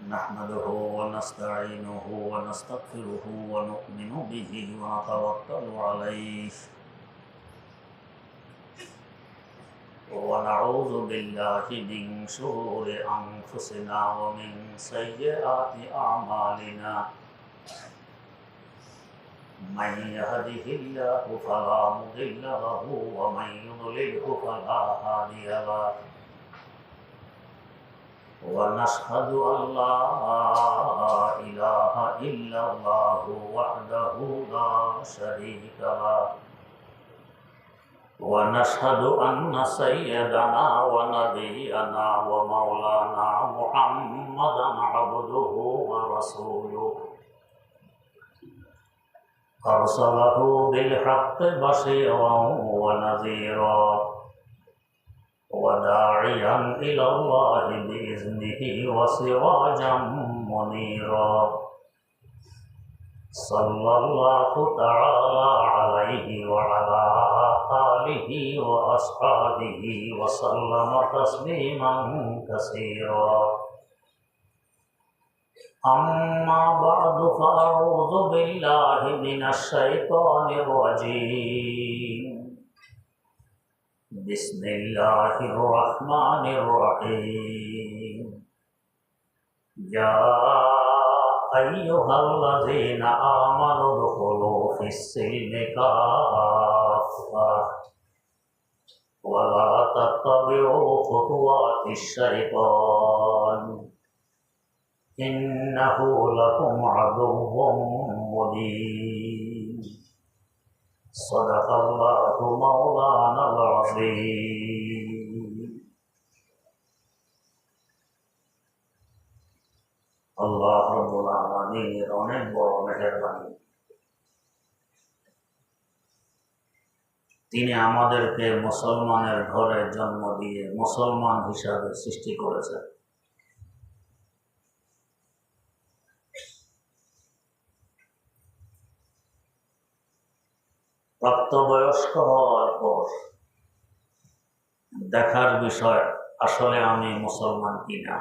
نحمده ونستعينه ونستغفره ونؤمن به ونتوكل عليه ونعوذ بالله من شرور أنفسنا ومن سيئات أعمالنا من يهده الله فلا مضل له ومن يضلله فلا هادي له ونشهد أن لا إله إلا الله وحده لا شريك له ونشهد أن سيدنا ونبينا ومولانا محمدا عبده ورسوله أرسله بالحق بشيرا ونذيرا وداعيا إلى الله بإذنه وسراجا منيرا صلى الله تعالى عليه وعلى آله وأصحابه وسلم تسليما كثيرا أما بعد فأعوذ بالله من الشيطان الرجيم بسم الله الرحمن الرحيم يا أيها الذين آمنوا ادخلوا في السلم كافة ولا تتبعوا خطوات الشيطان إنه لكم عدو مبين صدق الله مولانا العظيم আল্লাহ রাব্বুল আলামিনের অনেক বড় মেহেরবানি। তিনি আমাদেরকে মুসলমানের ঘরে জন্ম দিয়ে মুসলমান হিসাবে সৃষ্টি করেছেন। প্রাপ্তবয়স্ক হওয়ার পর দেখার বিষয় আসলে আমি মুসলমান কিনা।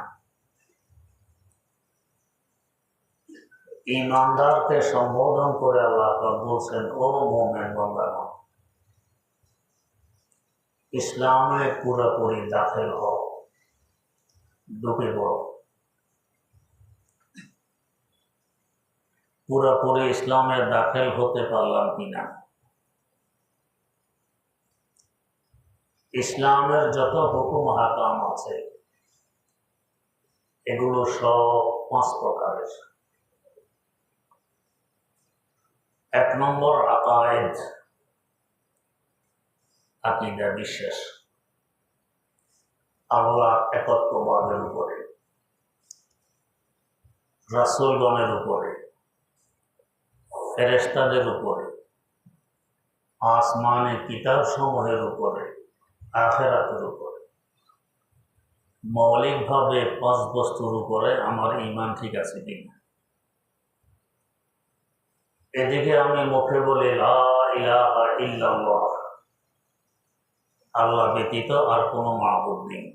ঈমানদারকে সম্বোধন করে আল্লাহ বলছেন, ও মুমিন বান্দাগণ, ইসলামে পুরোপুরি দাখিল হও, ঢুকে পড়ো। পুরোপুরি ইসলামে দাখিল হতে পারলাম কিনা। ইসলামের যত হুকুম হাকাম আছে এগুলো সব 5 প্রকারের। 1 নম্বর আকায়েদ, আকীদা, বিশ্বাস আল্লাহ একত্ববাদের উপরে, রাসূলগণের উপরে, ফেরেশতাদের উপরে, আসমানে কিতাব সমূহের উপরে, আখিরাতের উপরে। মৌলিকভাবে 5 বস্তুর উপরে আমার ঈমান ঠিক আছে কিনা। এদিকে আমি মুখে বলি লা ইলাহা ইল্লাল্লাহ, আল্লাহ ব্যতীত আর কোনো মাবুদ নেই,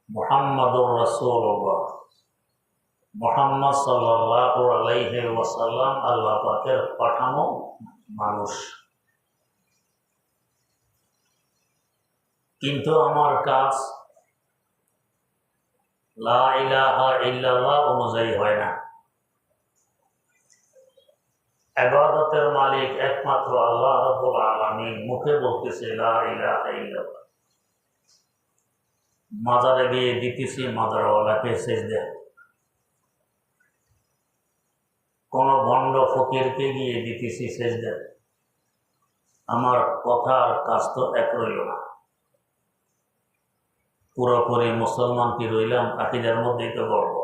মুহাম্মাদুর রাসূলুল্লাহ, মুহাম্মদ সাল্লাল্লাহু আলাইহি ওয়াসাল্লাম আল্লাহ পাকের পাঠানো মানুষ। কিন্তু আমার কাজ লা ইলাহা ইল্লাল্লাহ অনুযায়ী হয় না। ইবাদতের মালিক একমাত্র আল্লাহ রাব্বুল আলামিন, মুখে বলতেছে লা ইলাহা ইল্লাল্লাহ, মাজারে গিয়ে দিতেছি মাজারওয়ালাকে সিজদা, কোন ভণ্ড ফকিরকে গিয়ে দিতেছি সিজদা। আমার কথা আর কাজ তো এক রইল না। পুরোপুরি মুসলমান কি রইলাম, আকীদার মধ্যেই তো গর্ব।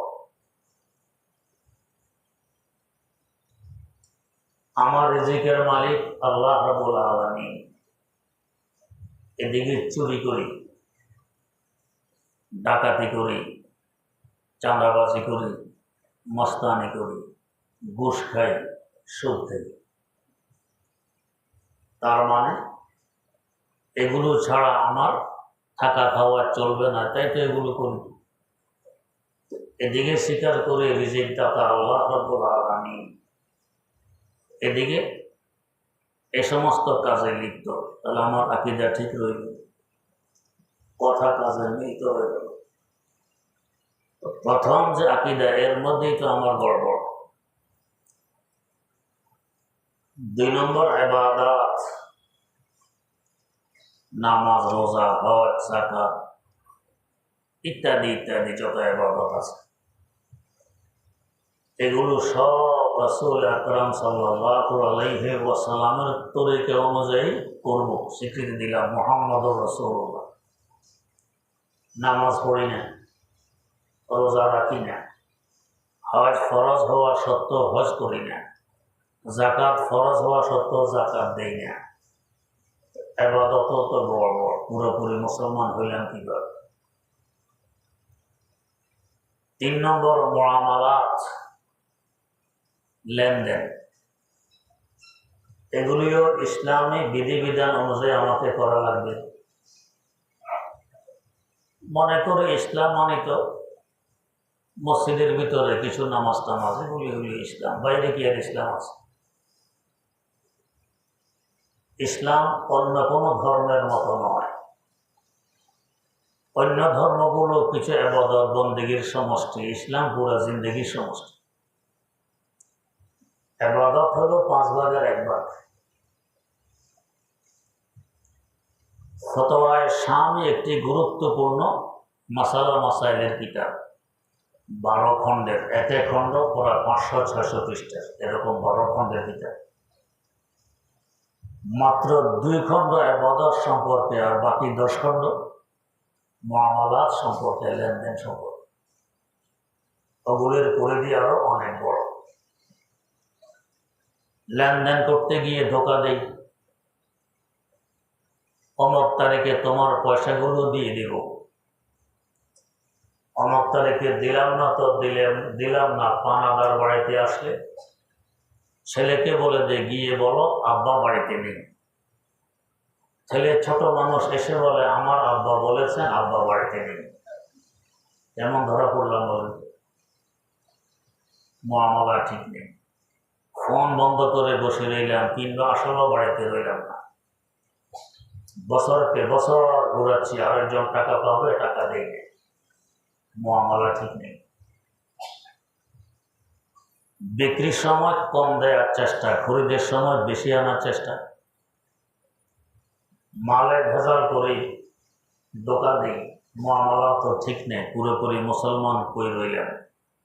আমার রিজিকের মালিক আল্লাহ রাব্বুল আলামিন। এদিকে চুরি করি, ডাকাতি করি, চাঁদাবাজি করি, মস্তানি করি, ঘুষ খাই, সুদ খাই। তার মানে এগুলো ছাড়া আমার থাকা খাওয়া চলবে না, তাই তো এগুলো করি। এদিকে স্বীকার করে রিজিক দাতা আল্লাহ রাব্বুল আলামিন, এদিকে এ সমস্ত কাজে লিপ্ত, তাহলে আমার আকীদা ঠিক রইল, কথা কাজে মিলিত হয়ে গেল। প্রথম যে আকীদা, এর মধ্যেই তো আমার গড়বড়। 2 নম্বর ইবাদত, নামাজ, রোজা, হজ, যাকাত ইত্যাদি ইত্যাদি যত ইবাদত আছে, এগুলো সব রাসূল আকরাম সাল্লাল্লাহু আলাইহি ওয়াসাল্লামের তরিকা অনুযায়ী করব, স্বীকৃতি দিলাম মুহাম্মদুর রাসূলুল্লাহ। নামাজ পড়ি না, রোজা রাখি না, হজ ফরজ হওয়া সত্ত্বেও হজ করি না, যাকাত ফরজ হওয়া সত্ত্বেও যাকাত দেই না। ইবাদত তো বড় বড়, পুরোপুরি মুসলমান হইলাম কিভাবে? 3 নম্বর মুআমালাত, লেনদেন, এগুলিও ইসলামী বিধিবিধান অনুযায়ী আমাকে করা লাগবে। মনে করে ইসলাম মানিত মসজিদের ভিতরে কিছু নামাজ টামাজ, এগুলি ইসলাম, বাইরে কি আর ইসলাম আছে? ইসলাম অন্য কোনো ধর্মের মতো নয়। অন্য ধর্মগুলো কিছু ইবাদত বন্দেগীর সমষ্টি, ইসলাম পুরা জিন্দেগির সমষ্টি। ইবাদত হলো 5 ভাগের 1 ভাগ। ফতোয়ায়ে শামি একটি গুরুত্বপূর্ণ মাসালা মাসাইলের কিতাব, 12 খণ্ডের, এক এক খণ্ড প্রায় 500-600 পৃষ্ঠার, এরকম 12 খণ্ডের কিতাব। মাত্র 2 খণ্ড ইবাদত সম্পর্কে, আর বাকি 10 খণ্ড মুআমালাত সম্পর্কে, লেনদেন সম্পর্কে। ওগুলোর পরিধি আরো অনেক বড়। লেনদেন করতে গিয়ে ধোকা দেই, অমুক তারিখে তোমার পয়সাগুলো দিয়ে দিব, অমুক তারিখে দিলাম না তো দিলাম না, পানাদার বাড়িতে আসলে ছেলেকে বলে দে, গিয়ে বলো আব্বা বাড়িতে নেই। ছেলে ছোট মানুষ এসে বলে আমার আব্বা বলেছেন আব্বা বাড়িতে নেই। এমন ধরা পড়লাম, বলে মুআমালা ঠিক নেই। ফোন বন্ধ করে বসে রইলাম, কিংবা আসলেও বাড়িতে রইলাম না, বছরকে বছর ঘুরাচ্ছি, আরেকজন টাকা পাবে, টাকা দেয় না, মুআমালা ঠিক নেই। বিক্রির সময় কম দেওয়ার চেষ্টা, খরিদের সময় বেশি আনার চেষ্টা, মালে ভেজাল করি, ধোকা দিই, মুআমালা তো ঠিক নেই। পুরোপুরি মুসলমান কই রইলেন,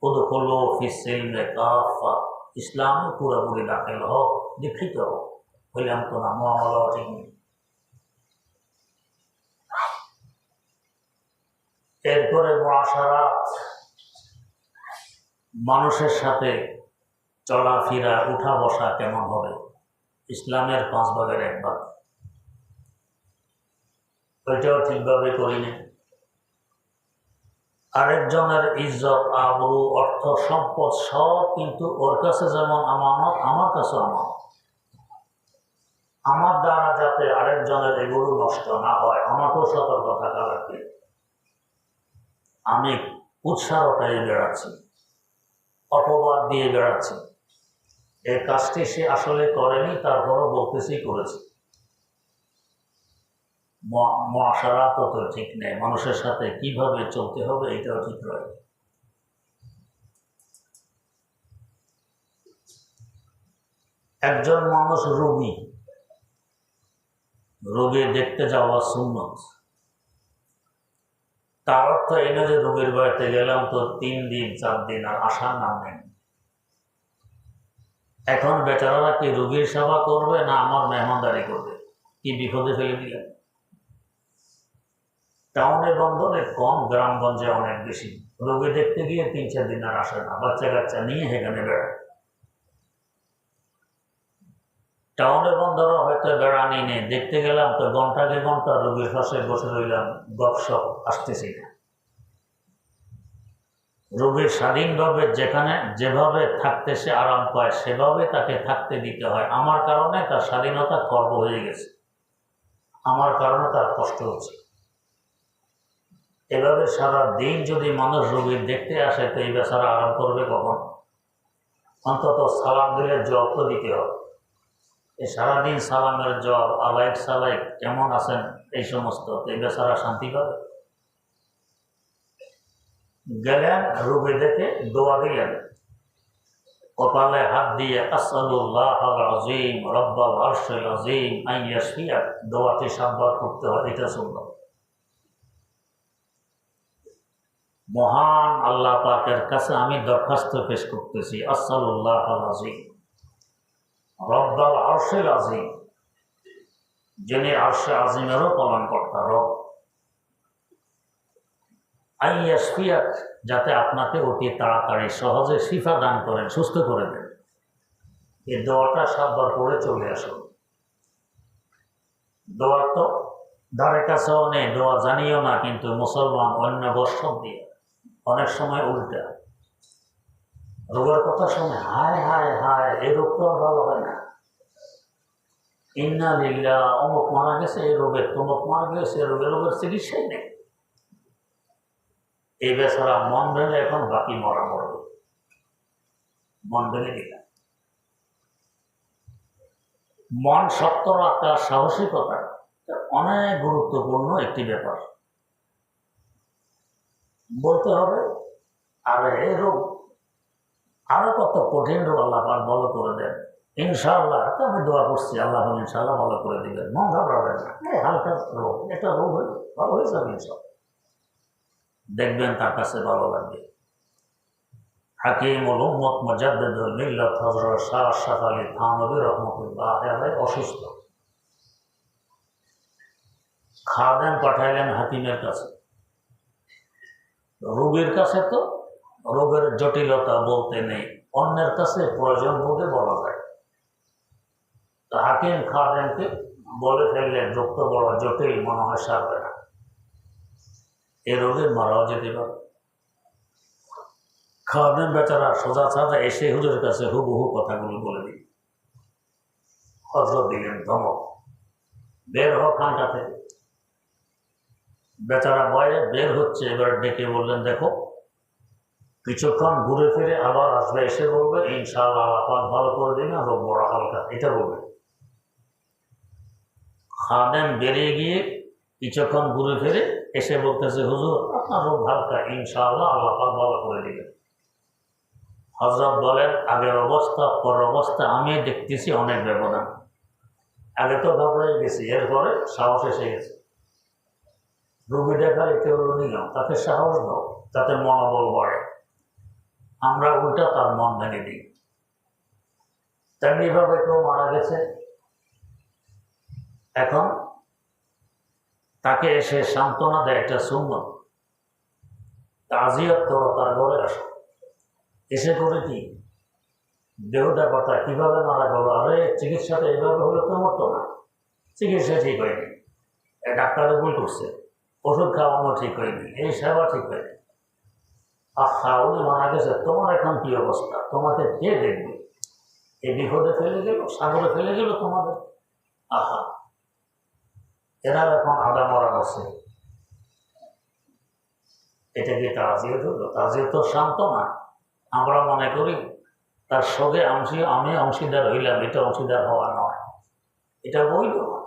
উদখুলু ফিস-সিলমি কাফা, ইসলামে পুরোপুরি দাখিল হোক, দীক্ষিত হোক, হইলাম তো না, মুআমালাও ঠিক নেই। এরপরে মুআশারাত, মানুষের সাথে চলাফেরা, উঠা বসা কেমন হবে, ইসলামের 5 ভাগের 1 ভাগ, ওইটাও ঠিকভাবে করি না। আরেকজনের ইজ্জত, আবরু, অর্থ সম্পদ সব কিন্তু ওর কাছে যেমন আমানত, আমার কাছে আমানত। আমার দ্বারা যাতে আরেকজনের এগুলো নষ্ট না হয়, আমাকেও সতর্ক থাকা লাগবে। আমি উৎসাহ পেয়ে বেড়াচ্ছি, অপবাদ দিয়ে বেড়াচ্ছি, এই কাজটি সে আসলে করেনি, তারপরও বলতেছি করেছি। মুআশারাত তো ঠিক নেই, মানুষের সাথে কিভাবে চলতে হবে এটাও ঠিক রয়। একজন মানুষ রোগী, রোগী দেখতে যাওয়া সুন্নত। তার অর্থ এই না যে রোগীর বাড়িতে গেলাম তো 3 দিন 4 দিন আর আসার নাম নেই। এখন বেচারারা কি রোগীর সেবা করবে না আমার মেহমানদারি করবে? কি বিপদে ফেলে দিলেন। টাউনে বন্দরে কম, গ্রামগঞ্জে অনেক বেশি। রোগী দেখতে গিয়ে 3-4 দিন আর আসে না, বাচ্চা কাচ্চা নিয়ে সেখানে বেড়ায়। টাউনে বন্দরও হয়তো বেড়ানি নেই, দেখতে গেলাম তো ঘন্টাকে ঘন্টা রোগীর পাশে বসে রইলাম, গপসপ, আসতেছি না। রোগীর স্বাধীনভাবে যেখানে যেভাবে থাকতে সে আরাম পায় সেভাবে তাকে থাকতে দিতে হয়। আমার কারণে তার স্বাধীনতা খর্ব হয়ে গেছে, আমার কারণে তার কষ্ট হচ্ছে। এভাবে সারা দিন যদি মানুষ রোগী দেখতে আসে তো এই বেচারা আরাম করবে কখন? অন্তত সালাম দিলে জব তো দিতে হবে। এই সারাদিন সালামের জব, আলাইক সালাইক, কেমন আছেন, এই সমস্ত, এই বেচারা শান্তি পাবে? গেলেন রোগী দেখে দোয়া দিলেন, কপালে হাত দিয়ে আসআলুল্লাহ আল আযীম রব্বাল আরশিল আযীম আন ইয়াশফিয়াক, দোয়াটি 7 বার করতে হয়। এটা সুন্নাত। মহান আল্লাহ পাকের কাছে আমি দরখাস্ত পেশ করতেছি, আসআলুল্লাহ আল আযীম রব্বাল আরশিল আযীম, যিনি আরশে আযীমেরও পালনকর্তা রব, আন ইয়াশফিয়াক, যাতে আপনাকে অতি তাড়াতাড়ি সহজে শিফা দান করেন, সুস্থ করে দেন। এই দোয়াটা 7 বার করে চলে আসুন। দোয়া তো ধারে কাছেও নেই, দোয়া জানিও না, কিন্তু মুসলমান অন্য বর্ষণ দিয়ে অনেক সময় উল্টা রোগের কথা শুনে হায় হায় হায়, এই রোগ তো আর ভালো হয় না, ইন্না লিল্লাহ, অমুক মারা গেছে এই রোগের, তমুক মারা গেছে এই রোগের চিকিৎসাই নেই। এই বেচারা মন ভেঙে এখন বাকি মরা মরবে, মন ভেঙে দিলাম। মন শক্ত রাখা, সাহসিকতা অনেক গুরুত্বপূর্ণ একটি ব্যাপার। বলতে হবে আরে এই রোগ আরো কত কঠিন রোগ আল্লাহ পাক ভালো করে দেন ইনশাআল্লাহ। তো আমি দোয়া করছি, আল্লাহ ইনশাআল্লাহ ভালো করে দিবেন, মন ঘাবড়াবেন না, এই হালকা রোগ, এটা রোগ হয়ে ভালো হয়ে যাবে ইনশাআল্লাহ, দেখবেন তার কাছে ভালো লাগবে। হাকিমুল উম্মত মুজাদ্দিদুল মিল্লাত হযরত শাহ আশরাফ আলী থানভী রাহমাতুল্লাহ আলাইহি অসুস্থ, খাদেম পাঠাইলেন হাকিমের কাছে। রোগীর কাছে তো রোগের জটিলতা বলতে নেই, অন্যের কাছে প্রয়োজন বোধে বলা যায়। তো হাকিম খাদেমকে বলে ফেললেন, রোগ তো বড় জটিল, মনে হয় সারবে না, এ রোগে মারাও যেতে পারে। খাদেম বেচারা সোজা সাজা এসে হুজুরের কাছে হুবহু কথাগুলো বলে দিল। হযরত দিলেন ধমক, বের হ খানটা থেকে। বেচারা ভয়ে বের হচ্ছে, এবার ডেকে বললেন, দেখো কিছুক্ষণ ঘুরে ফিরে আবার আসবে, এসে বলবে ইনশাআল্লাহ আল্লাহ পাক ভালো করে দিন, রোগ বড় হালকা, এটা বলবে। খাদেম বেরিয়ে গিয়ে কিছুক্ষণ ঘুরে ফিরে এসে বলতেছে, হুজুর আপনার রোগ হালকা, ইনশাআল্লাহ আল্লাহ পাক ভালো করে দিবেন। হযরত বলেন, আগের অবস্থা পরের অবস্থা আমি দেখতেছি অনেক ব্যবধান। আগে তো ঘাবড়ে গেছি, এরপরে সাহস এসে গেছে। রোগী দেখার এটা হলো নিয়ম, তাকে সাহস দাও, তাতে মনোবল বাড়ে। আমরা উল্টা তার মন ভেঙে দিই। তেমনিভাবে কেউ মারা গেছে, এখন তাকে এসে সান্ত্বনা দেয়, একটা সুন্নাত। তাজিয়াত করো, তার ঘরে আসো, এসে করে কি দেহটা কথা কিভাবে মারা গেল, আরে চিকিৎসাটা এইভাবে হলে তো মরতো না, চিকিৎসা ঠিক হয়নি, ডাক্তারে ভুল করছে, ওষুধ খাওয়ানো ঠিক হয়নি, এই সেবা ঠিক হয়নি, আহা উনি মারা গেছে, তোমার এখন কি অবস্থা, তোমাকে কে দেখবে, এই বিপদে ফেলে গেল, সাগরে ফেলে গেল তোমাদের, আহা এরা এখন আদা মরা বসে। এটা কি তাজিয়াত হলো? তাজিয়াত তো সান্ত্বনা। আমরা মনে করি তার সঙ্গে আমি অংশীদার হইলাম, এটা অংশীদার হওয়া নয়, এটা বৈধ না।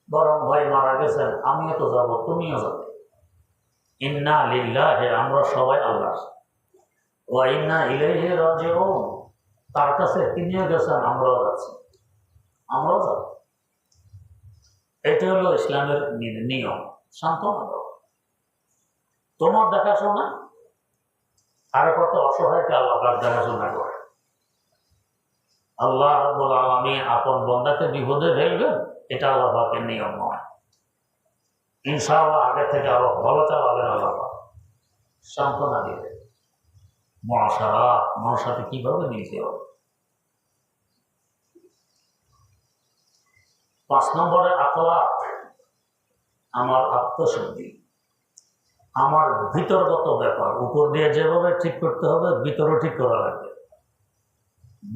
বরং ভাই মারা গেছেন, আমিও তো যাবো, তুমিও যাবে, ইন্না লিল্লাহি, আমরা সবাই আল্লাহ, ওয়া ইন্না ইলাইহি রাজিউন, তার কাছে তিনিও গেছেন, আমরাও যাচ্ছি, আমরাও যাব। এটা হলো ইসলামের নিয়ম, সান্ত্বনা দাও। তোমার দেখাশোনা আর কত অসহায়কে আল্লাহ পাক দেখাশোনা করে। আল্লাহ রাব্বুল আলামিন আপন বান্দাকে বিপদে ফেলবেন, এটা আল্লাহ পাকের নিয়ম নয়। ইনশাআল্লাহ আগে থেকে আরো ভালো চালাবেন, আল্লাহ পাক সান্ত্বনা দিবে। মানুষ সাথে কিভাবে মিলতে হবে। 5 নম্বরে আখলাক, আমার আত্মশুদ্ধি, আমার ভিতরগত ব্যাপার। উপর দিয়ে যেভাবে ঠিক করতে হবে, ভিতরও ঠিক করা লাগবে।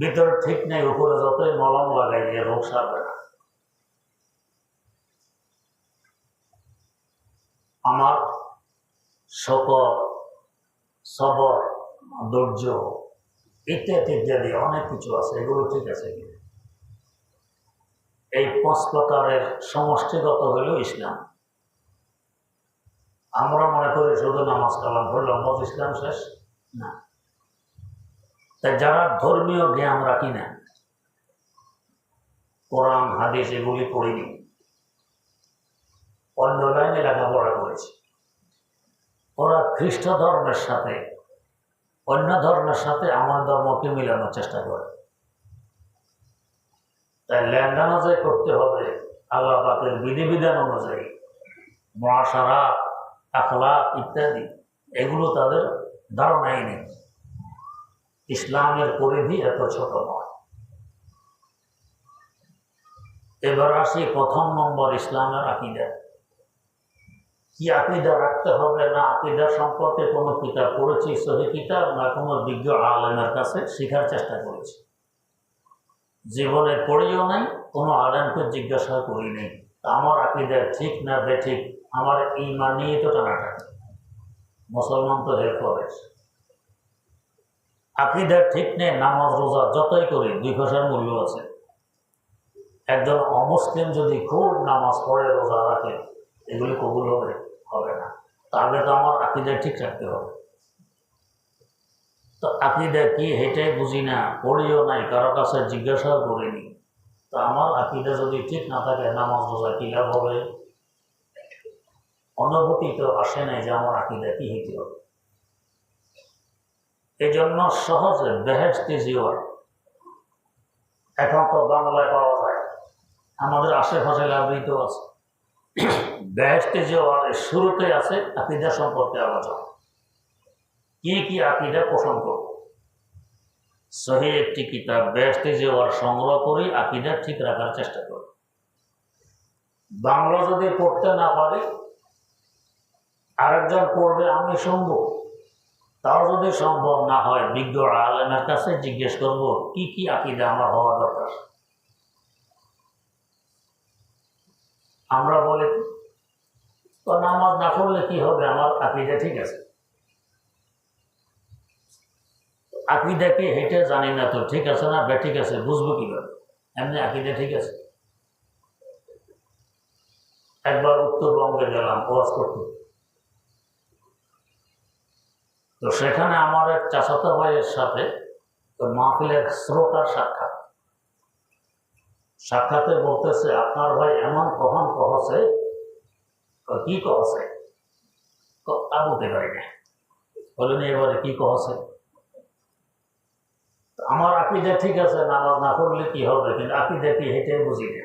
ভিতর ঠিক নেই, উপরে যতই মলম লাগাই যে রোগ সারবে না। আমার শকর, সবর, ধৈর্য ইত্যাদি ইত্যাদি অনেক কিছু আছে, এগুলো ঠিক আছে। এই 5 প্রকারের সমষ্টিগত হইল ইসলাম। আমরা মনে করি শুধু নামাজ কালাম পড়লাম বস ইসলাম শেষ না। তাই যারা ধর্মীয় জ্ঞান রাখি না, কোরআন হাদিস এগুলি পড়িনি, অন্য লাইনে লেখাপড়া করেছে, ওরা খ্রিস্ট ধর্মের সাথে অন্য ধর্মের সাথে আমার ধর্মকে মিলানোর চেষ্টা করে। তাই লেনদেনও যে করতে হবে আল্লাহ পাকের বিধিবিধান অনুযায়ী, মুআশারাত, আখলাক ইত্যাদি, এগুলো তাদের ধারণাই নেই। ইসলামের পরিধি এত ছোট নয়। এবার আসি 1 নম্বর, ইসলামের আকীদা। কি আকীদা রাখতে হবে না, আকীদা সম্পর্কে কোনো কিতাব পড়েছি, সহিহ কিতাব, না কোনো বিজ্ঞ আলেমের কাছে শেখার চেষ্টা করেছি? জীবনে পড়িও নাই, কোনো আলেমকে জিজ্ঞাসা করি নেই আমার আকীদা ঠিক না বেঠিক, আমার ঈমান নিয়ে তো টানাটানি। মুসলমান তো হেল্প করে, আকীদা ঠিক নেই, নামাজ রোজা যতই করি 2 পয়সার মূল্য আছে। একজন অমুসলিম যদি খুব নামাজ পড়ে, রোজা রাখে, এগুলি কবুল হবে? হবে না। তাহলে তো আমার আকীদা ঠিক রাখতে হবে। তো আকীদা কি হেঁটেই বুঝি না, পড়িও নাই, কারো কাছে জিজ্ঞাসাও করিনি। তো আমার আকীদা যদি ঠিক না থাকে, নামাজ রোজা কি লাভ হবে? অনুভূতি তো আসে নাই যে আমার আকীদা কি হইতে হবে। এই জন্য সহজে বেহেশতি জীবন এখন তো বাংলায় পাওয়া যায়, আমাদের আশেপাশে লাভৃত আছে। বেহেশতি জীবনের শুরুতে আছে আকীদা সম্পর্কে আলোচনা। কি কি আকীদা পোষণ করব, সহিহ একটি কিতাব বেহেশতি জীবন সংগ্রহ করি, আকীদা ঠিক রাখার চেষ্টা করি। বাংলা যদি পড়তে না পারি, আরেকজন পড়বে, আমি শুনবো। তাও যদি সম্ভব না হয়, বিজ্ঞ আলেমের কাছে জিজ্ঞেস করব কি কি আকীদা আমার হওয়া দরকার। আমরা বলি তো নামাজ না পড়লে কি হবে, আমার আকীদা ঠিক আছে। আকীদা কি হেঁটে জানি না, তো ঠিক আছে না বেঠিক আছে বুঝবো কিভাবে? এমনি আকীদা ঠিক আছে। একবার উত্তরবঙ্গে গেলাম ওয়াজ করতে, তো সেখানে আমার এক চাচাতো ভাইয়ের সাথে মাহফিলের শ্রোতার সাক্ষাতে বলতেছে, আপনার ভাই এমন কখন কহছে, কি কহছে? তা বলতে পারি না। বলেন এবারে কি কহছে? আমার আকীদা ঠিক আছে, নামাজ না পড়লে কি হবে, কিন্তু আকীদা কি হেঁটে বুঝি না।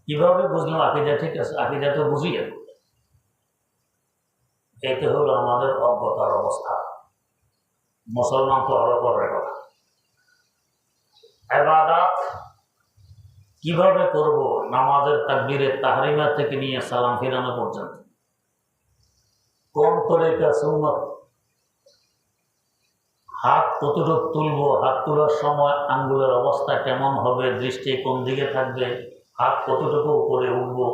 কিভাবে বুঝলাম আকীদা ঠিক আছে? আকীদা তো বুঝি না। এতে হলো আমাদের অজ্ঞতার অবস্থা। মুসলমান তো আরো পরের কথা। ইবাদত কিভাবে করব? নামাজের তাকবীরের তাহরিমা থেকে নিয়ে সালাম ফিরানো পর্যন্ত কোন তরিকা সুন্নত, হাত কতটুকু তুলবো, হাত তোলার সময় আঙ্গুলের অবস্থা কেমন হবে, দৃষ্টি কোন দিকে থাকবে, হাত কতটুকু উপরে উঠবো,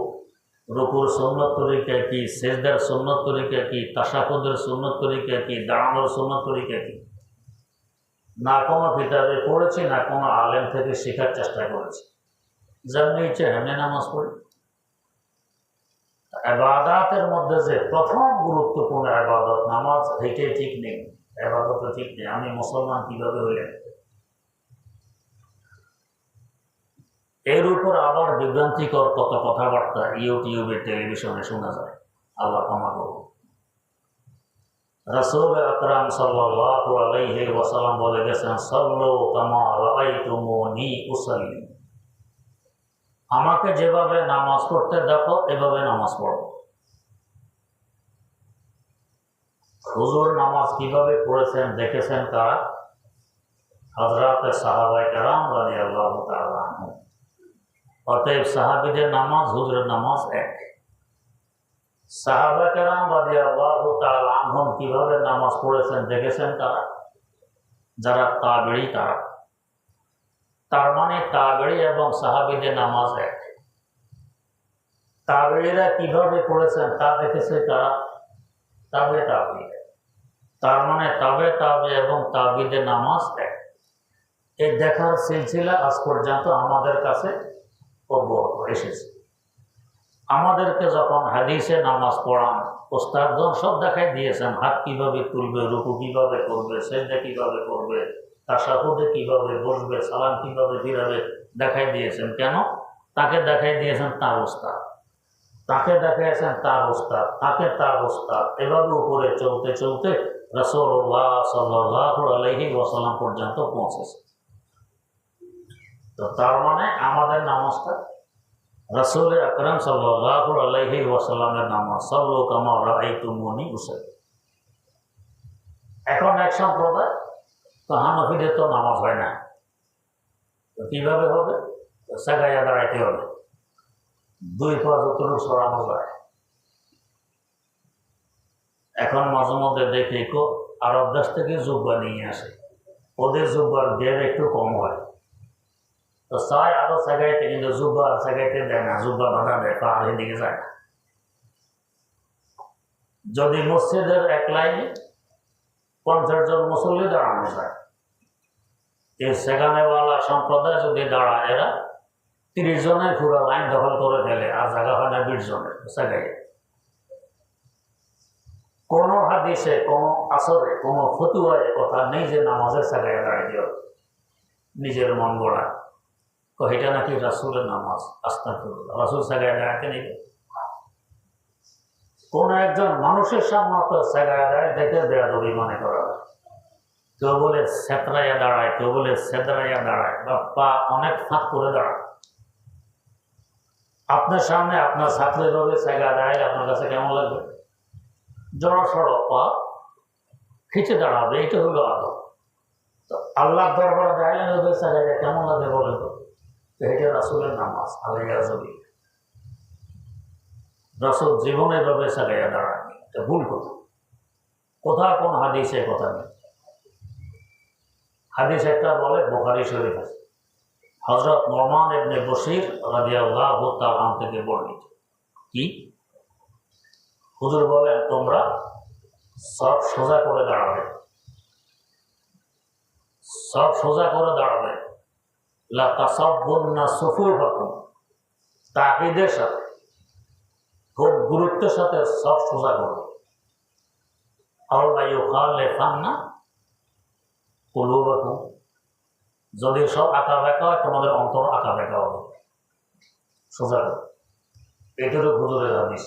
রুকুর সুন্নত তরিকা কি, সেজদার সুন্নত তরিকা কি, তাশাহুদের সুন্নত তরিকা কি, দাঁড়ানোর সুন্নত তরিকা কি, না কোনো কিতাবে পড়েছি, না কোনো আলেম থেকে শেখার চেষ্টা করেছি। যেমনি ইচ্ছে হেমনি নামাজ পড়ি। ইবাদতের মধ্যে যে প্রথম গুরুত্বপূর্ণ ইবাদত নামাজ, এটাই ঠিক নেই, ইবাদত ঠিক নেই। আমি মুসলমান কিভাবে হইলেন? এর উপর আবার বিভ্রান্তিকর কত কথাবার্তা ইউটিউবে, টেলিভিশনে শোনা যায়। আল্লাহ ক্ষমা করুন। রাসূল আকরাম সাল্লাল্লাহু আলাইহি ওয়াসাল্লাম বলে গেছেন, সাল্লু কামা রাআইতুমুনি উসাল্লি। আমাকে যেভাবে নামাজ পড়তে দেখো, এভাবে নামাজ পড়ো। হুজুর নামাজ কিভাবে পড়েছেন দেখেছেন কারা? হযরতে সাহাবায়ে কেরাম রাদিয়াল্লাহু তাআলা আনহুম। অতএব সাহাবীদের নামাজ, হুজুরের নামাজ এক। সাহাবা কেরাম রাদিয়াল্লাহু তাআলা আনহুম কিভাবে নামাজ পড়েছেন দেখেছেন কারা? যারা তাবেঈ তারা। তার মানে তাবেঈ এবং সাহাবীদের নামাজ এক। তাবেঈরা কিভাবে করেছেন তা দেখেছে কারা? তাবে তাবি। তার মানে তাবে তাবে এবং তাবিদের নামাজ এক। এই দেখার সিলসিলা আজ পর্যন্ত আমাদের কাছে অব্যাহত এসেছে। আমাদেরকে যখন হাদিসে নামাজ পড়ান, ওস্তাদগণ সব দেখাই দিয়েছেন, হাত কিভাবে তুলবে, রুকু কিভাবে করবে, সেজদা কিভাবে করবে, তাশাহুদে কিভাবে বসবে, সালাম কিভাবে ফিরাবে, দেখাই দিয়েছেন। কেন? তাকে দেখাই দিয়েছেন তার ওস্তাদ, তাকে দেখাইছেন তার ওস্তাদ, তাকে তার ওস্তাদ, এভাবে উপরে চলতে চলতে রাসূলুল্লাহ সাল্লাল্লাহু আলাইহি ওয়াসাল্লাম পর্যন্ত পৌঁছেছে। তো তার মানে আমাদের নামাজটা রাসূল আকরাম সাল্লাল্লাহু আলাইহি ওয়াসাল্লামের নামাজ, সাল্লু কামা রাআইতুমুনি উসাল্লি। এখন এক সম্প্রদায় তো হানাফিদের তো নামাজ হয় না, তো কিভাবে হবে? সাগাইয়া দাঁড়াইতে হবে, দুই পা যতটুকু সরানো যায়। এখন মাঝে মধ্যে দেখি আরব দেশ থেকে জুব্বা নিয়ে আসে, ওদের জুব্বার দেড় একটু কম হয়, তো চায় আরো সাগাইতে, কিন্তু জুব্বা আর সাগাইতে দেয় না, জুব্বা বাধা দেয়, পা আর এদিকে যায় না। যদি মসজিদের এক লাইনে 50 জন মুসল্লি দাঁড়ানো যায়, এই সেখানেওয়ালা সম্প্রদায় যদি দাঁড়ায়, এরা 30 জনের পুরো লাইন দখল করে ফেলে, আর জায়গা হয় না 20 জনের সাগাই। কোন হাদিসে, কোন আসরে, কোন ফতুয়ায় কথা নেই যে নামাজের সাগায় দাঁড়াই দিও, নিজের মন গড়া। এটা নাকি রাসূলের নামাজ, আস্তাগফিরুল্লাহ, রাসূল সাগায় দাঁড়াতে নেই। কোন একজন মানুষের সামনে তো সাগায় দাঁড়ায় দেখে বেয়াদবি মনে করা হয়। কেউ বলে সেতরাইয়া দাঁড়ায়, কেউ বলে সেদরাইয়া দাঁড়ায়, বা পা অনেক ফাঁক করে দাঁড়ায়। আপনার সামনে আপনার ছাত্রের ভাবে সাগায় দাঁড়ায়, আপনার কাছে কেমন লাগবে? জড়ো সড়ো পা খিচে দাঁড়াবে, এটা হলো আদব। তো আল্লাহ দরবারে দাঁড়ালে সাগাইয়া কেমন লাগে বলে তো? এটা রাসূলের নামাজ আলাইহি ওয়াসাল্লাম। রাসূল জীবনে এভাবে সাগাইয়া দাঁড়ায়নি, এটা ভুল কথা। কোথাও কোন হাদিসে কথা নেই। হাদিস একটা বলে বুখারী শরীফ আছে, হযরত নুমান ইবনে বশীর রাদিয়াল্লাহু তাআলা আনহু থেকে বর্ণিত। কি? হুজুর বলেন, তোমরা সব সোজা করে দাঁড়াবে, সব সোজা করে দাঁড়াবে। লা তাসাব্বুন্না সুফুফাকুম, তাকিদের সাথে, খুব গুরুত্বের সাথে সব সোজা করবে। আল্লাহ ইউখাল্লিফান্না কুলুবাকুম, যদি সব আঁকা বেঁকা হয়, তোমাদের অন্তর আঁকা বেঁকা হবে, সোজা করবে। এটারও হুজুরের হাদিস।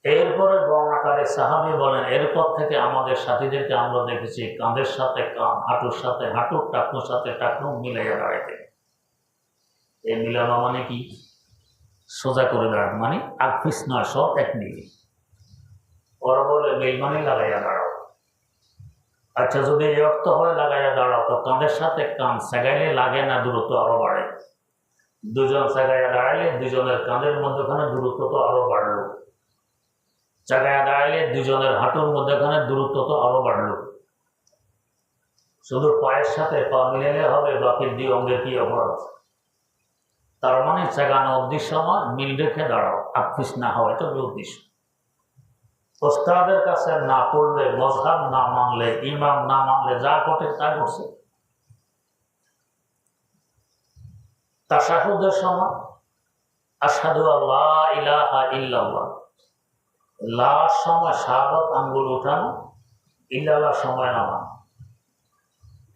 এরপরে বর্ণাকারে সাহাবী বলেন, এরপর থেকে আমাদের সাথীদেরকে আমরা দেখেছি কাঁধের সাথে কাঁধ, হাঁটুর সাথে হাঁটু, টাকনুর সাথে টাকনু মিলাইয়া দাঁড়াইতে। এই মিলানো মানে কি? সোজা করে দাঁড়ান মানে আকফিস নয়, সব এক মিলি। ওরা বলে মিল মানে লাগাইয়া দাঁড়াও। আচ্ছা, যদি এই অর্থ হয় লাগাইয়া দাঁড়াও, তো কাঁধের সাথে কাঁধ সেগাইলে লাগে না, দূরত্ব আরো বাড়ে। দুজন সেগাইয়া দাঁড়াইলে দুজনের কাঁধের মধ্যখানে দূরত্ব তো আরো বাড়লো। জায়গায় দাঁড়াইলে দুজনের হাঁটুর মধ্যখানে দূরত্ব তো আরো বাড়লো। শুধু পায়ের সাথে পা মিলাইলে হবে, বাকি দুই অঙ্গের কি অপরাধ? তার মানে জাগানো উদ্দেশ্য আমার মিল রেখে দাঁড়াও, আকফিস না হয়, এটা উদ্দেশ্য। ওস্তাদের কাছে না পড়লে, মযহাব না মানলে, ইমাম না মানলে যা ঘটে তা ঘটছে। তাশাহুদের সময় আশহাদু আল্লা ইলাহা ইল্লাল্লাহ, লার সময় শাহাদাত আঙ্গুল উঠানো, ইল্লাল্লাহ সময় নামানো।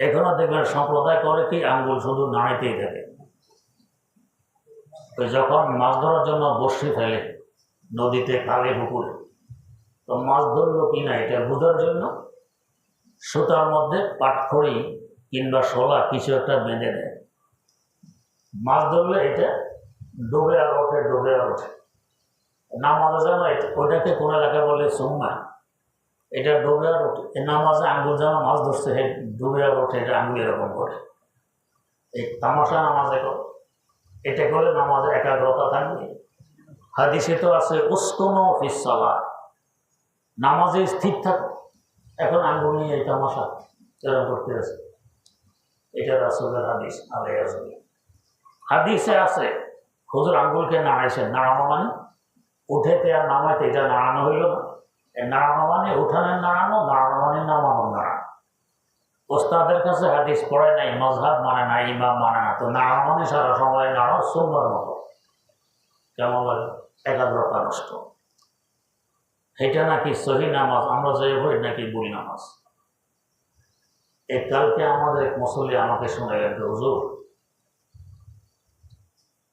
এখনো দেখবেন সম্প্রদায় করে কি, আঙ্গুল শুধু নাড়াইতেই থাকে। যখন মাছ ধরার জন্য বড়শি ফেলে নদীতে, খালে, পুকুরে, তো মাছ ধরলো কিনা এটা বোঝার জন্য সুতার মধ্যে পাটখড়ি কিংবা শোলা কিছু একটা বেঁধে দেয়। মাছ ধরলে এটা ডুবে আর ওঠে, ডুবে আর ওঠে। নামাজে যেন ওইটাকে কোন এলাকায় বলে সুন্নাহ, এটা ডুবে আর ওঠে। নামাজে আঙ্গুল যেন মাছ ধরছে, ডুবে আর ওঠে, এটা আঙ্গুল এরকম করে। এই তামাশা নামাজে করে, এটা করে নামাজে একাগ্রতা থাকবে। হাদিসে তো আছে উসকুনু ফিস সালাহ, নামাজে স্থির থাকো। এখন আঙ্গুল নিয়ে এই তামাশা এরকম করতে আছে, এটা রাসূলের হাদিস আলাইহি ওয়াসাল্লাম। হাদিসে আছে হুজুর আঙ্গুলকে নাড়াইছেন, নাড়ানো মানে উঠেতে আর নামাইতে, এটা নাড়ানো হইল না। নাড়ানো মানে উঠানের নাড়ানো, নাড়ানো মানে নামানো নাড়ানো। ওস্তাদের কাছে হাদিস পড়ে নাই, মজহাব মানে না, ইমাম মানে না, তো নাড়ানো মানে সারা সময় নাড়ো সুন্দর মতো। কেমন লাগে? একাগ্রতা নষ্ট। এটা নাকি সহি নামাজ, আমরা যে হই নাকি ভুল নামাজ। এই কালকে আমাদের এক মুসল্লি আমাকে শুনে গেল, হুজুর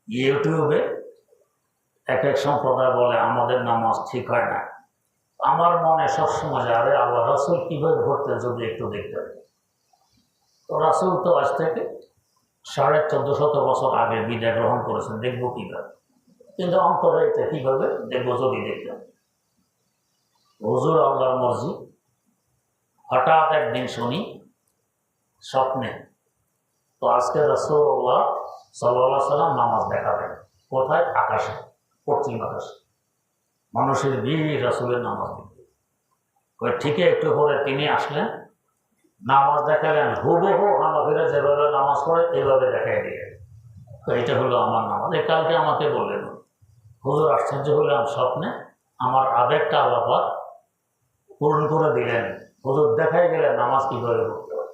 ইউটিউবে এক এক সম্প্রদায় বলে আমাদের নামাজ ঠিক হয় না। আমার মনে সবসময় যাবে আল্লাহ রাসূল কিভাবে ঘটতে যদি একটু দেখতে। তো রাসূল তো আজ থেকে 1450 বছর আগে বিদায় গ্রহণ করেছেন, দেখবো কিভাবে? কিন্তু অন্তরে এটা কিভাবে দেখবো যদি দেখতে। হুজুর আল্লাহর মর্জি, হঠাৎ একদিন শুনি স্বপ্নে, তো আজকে রাসূলুল্লাহ সাল্লাল্লাহু আলাইহি সাল্লাম নামাজ দেখাবেন। কোথায়? আকাশে, পশ্চিম আকাশে। মানুষের ভিড় রাসূলের নামাজ দেখতে। ওই ঠিকই একটু পরে তিনি আসলেন, নামাজ দেখালেন, হুবহু হানাফিরা যেভাবে নামাজ পড়ে এইভাবে দেখাই দিলেন। তো এটা হলো আমার নামাজ। এই কালকে আমাকে বললেন, হুজুর আশ্চর্য হইলাম, স্বপ্নে আমার আবেগটা আল্লাহ পাক পূরণ করে দিলেন। হুজুর দেখাই গেলেন নামাজ কিভাবে পড়তে হয়।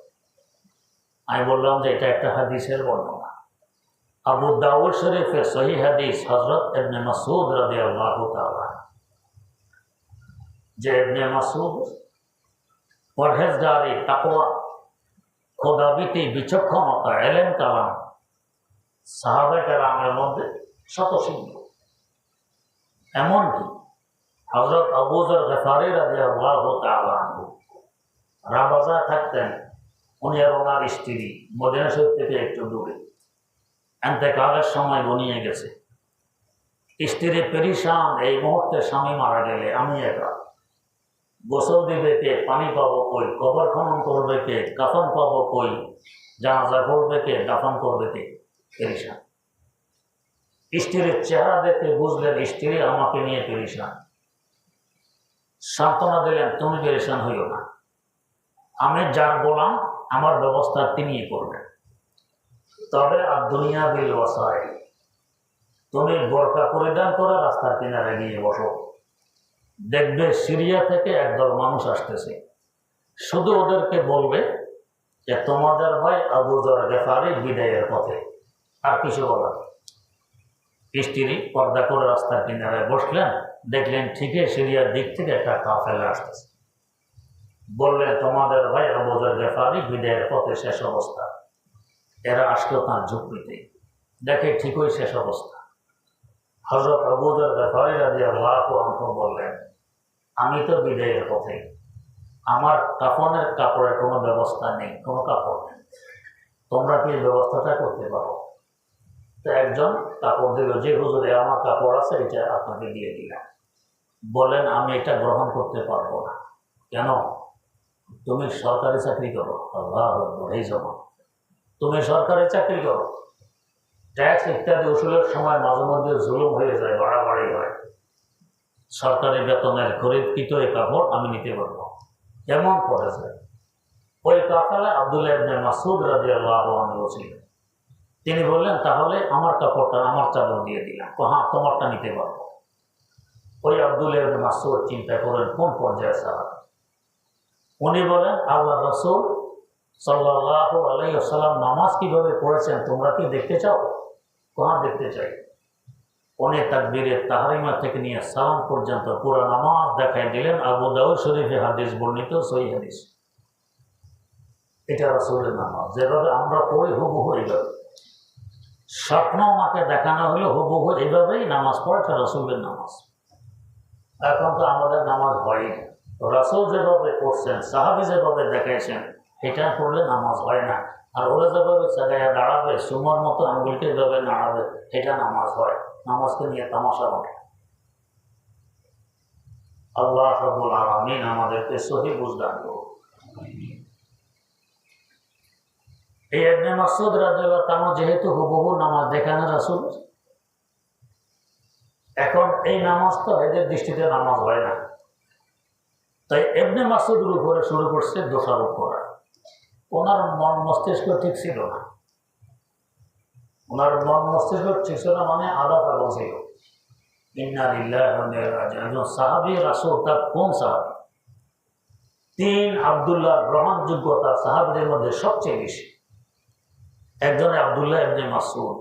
আমি বললাম যে এটা একটা হাদিসের বর্ণনা, আবু দাউদ শরীফের সহিহ হাদিস, হযরত ইবনে মাসউদ রাদিয়াল্লাহু তাআলা, যে ইবনে মাসউদ পরহেজগারি, তাকওয়া, খোদাভীতি, বিচক্ষণতা, ইলম কালাম সাহাবায়ে কেরামের মধ্যে শতসিদ্ধ। এমনকি হযরত আবু যর গফারি রাদিয়াল্লাহু তাআলা আনহু রাবাজা থাকতেন, উনি আর ওনার স্ত্রী মদিনা শরীফ থেকে একটু দূরে, ইন্তেকালের সময় ঘনিয়ে গেছে। স্ত্রী পেরিশান, এই মুহূর্তে স্বামী মারা গেলে আমি একা, গোসল দিবে কে, পানি পাবো কই, কবর খনন করবে কে, কাফন পাবো কই, জানাজা করবে কে, দাফন করবে কে, পেরিশান। স্ত্রীর চেহারা দেখে বুঝলেন স্ত্রী আমাকে নিয়ে পেরিশান। সান্ত্বনা দিলেন, তুমি পেরিশান হইও না, আমি যার গোলাম, আমার ব্যবস্থা তিনিই করবেন। তবে আর দুনিয়া বিল ওয়াসাইল, তুমি বোরকা পরিধান করে রাস্তার কিনারে গিয়ে বসো, দেখবে সিরিয়া থেকে একদল মানুষ আসতেছে, শুধু ওদেরকে বলবে যে তোমাদের ভাই আবু যর গফারি বিদায়ের পথে, আর কিছু বলার। স্ত্রী পর্দা করে রাস্তার কিনারে বসলেন, দেখলেন ঠিকই সিরিয়ার দিক থেকে একটা কাফেলা আসতেছে। বললেন তোমাদের ভাই আবু যর গফারি বিদায়ের পথে, শেষ অবস্থা। এরা আসলো তাঁর ঝুঁকড়িতে, দেখে ঠিকই শেষ অবস্থা। হযরত আবু যর গফারি রাদিয়াল্লাহু আনহু বললেন, আমি তো বিদায়ের পথে, আমার কাফনের কাপড়ের কোনো ব্যবস্থা নেই, কোনো কাপড় নেই, তোমরা কি ব্যবস্থাটা করতে পারো? তো একজন কাপড় দিল, যে হুজুরে আমার কাপড় আছে এটা আপনাকে দিয়ে দিলাম। বলেন আমি এটা গ্রহণ করতে পারবো না। কেন? তুমি সরকারি চাকরি করো। আল্লাহু আকবার, এই জবান, তুমি সরকারি চাকরি করো, ট্যাক্স ইত্যাদি উসুলের সময় মাঝে মধ্যে জুলুম হয়ে যায়, বাড়াবাড়ি হয়, সরকারি বেতনের খরিদকৃত এই কাপড় আমি নিতে পারবো। কেমন করে যায়? ওই কাফেলায় আব্দুল্লাহ ইবনে মাসউদ রাদিয়াল্লাহু আনহু ছিলেন। তিনি বললেন তাহলে আমার কাপড়টা, আমার চাদর দিয়ে দিলাম। হ্যাঁ, তোমারটা নিতে পারবো। ওই আব্দুল্লাহ ইবনে মাসউদ চিন্তা করেন কোন পর্যায়ে সাহাবী। উনি বলেন আল্লাহ রাসূল সাল্লাল্লাহু আলাইহি ওয়াসাল্লাম নামাজ কিভাবে পড়েছেন তোমরা কি দেখতে চাও? হ্যাঁ, দেখতে চাই। উনি তাকবীরে তাহরিমা থেকে নিয়ে সালাম পর্যন্ত পুরো নামাজ দেখাই দিলেন। আবু দাউদ শরীফে হাদিস বর্ণিত, সহিহ হাদিস। এটা রাসূলের নামাজ, যেভাবে আমরা পড়ি হুবহু এইভাবে। স্বপ্ন আমাকে দেখানো হলো হুবহু এইভাবেই নামাজ পড়ে, এটা রাসূলের নামাজ। এখন তো আমাদের নামাজ হয় না। রাসূল যেভাবে পড়ছেন, সাহাবী যেভাবে দেখাইছেন, এটা পড়লে নামাজ হয় না। আর ওরা যেভাবে জায়গায় দাঁড়াবে, সুমার মতো আঙ্গুলকে যেভাবে নাড়াবে, এটা নামাজ হয়। নামাজকে নিয়ে তামাশা হবে। আল্লাহ রাব্বুল আলামিন আমাদেরকে সহিহ বুঝ দান করুন। এই ইবনে মাসউদ রাদিয়াল্লাহু তাআলা যেহেতু হুবহু নামাজ দেখানো রাসূল, এখন এই নামাজ তো এদের দৃষ্টিতে নামাজ হয় না। তাই ইবনে মাসউদের উপরে শুরু করছে দোষারোপ করা। ওনার মন মস্তিষ্ক ঠিক ছিল না। ওনার মন মস্তিষ্ক ঠিক ছিল মানে আদা পাগল ছিল। ইন্না লিল্লাহি ওয়া ইন্না ইলাইহি রাজিউন। একজন সাহাবী রাসূল, তার কোন সাহাবী? তিন আব্দুল্লাহ গ্রহণযোগ্যতা সাহাবীদের মধ্যে সবচেয়ে বেশি। একজনে আব্দুল্লাহ ইবনে মাসউদ,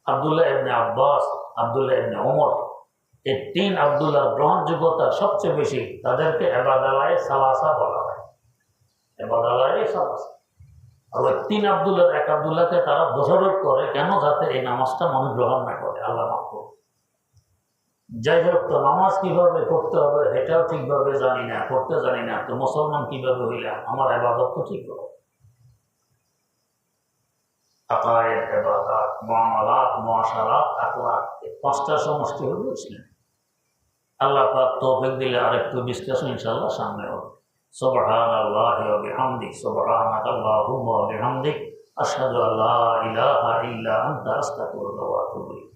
আব্দুল্লাহ ইবনে আব্বাস, আব্দুল্লাহ ইবনে ওমর। এই তিন আব্দুল্লাহ গ্রহণযোগ্যতা সবচেয়ে বেশি। তাদেরকে ইবাদায়ে সালাসা বলা হয়, ইবাদায়ে সালাসা। আর ওই তিন আব্দুল্লাহ, এক আব্দুল্লাহকে তারা দোষারোপ করে, কেন? যাতে এই নামাজটা মানুষ গ্রহণ না করে, আল্লাহ মাফ করুন। যাই হোক, তো নামাজ কিভাবে পড়তে হবে এটাও ঠিকভাবে জানি না, পড়তে জানি না, তো মুসলমান কিভাবে হইলাম? আমার ইবাদত তো ঠিক হবে। আকায়েদ, ইবাদত, মুআমালাত, মুআশারাত, আখলাক, এই পাঁচটা সমষ্টি হলো ইসলাম। আল্লাহ পাক তৌফিক দিলে আরেকটু বিশ্লেষণ ইনশাআল্লাহ সামনে হবে। সুবহানাল্লাহি ওয়া বিহামদিহি, সুবহানাকাল্লাহুম্মা ওয়া বিহামদিক, আশহাদু আল্লা ইলাহা ইল্লা আনতা, আস্তাগফিরুকা ওয়া আতুবু ইলাইক।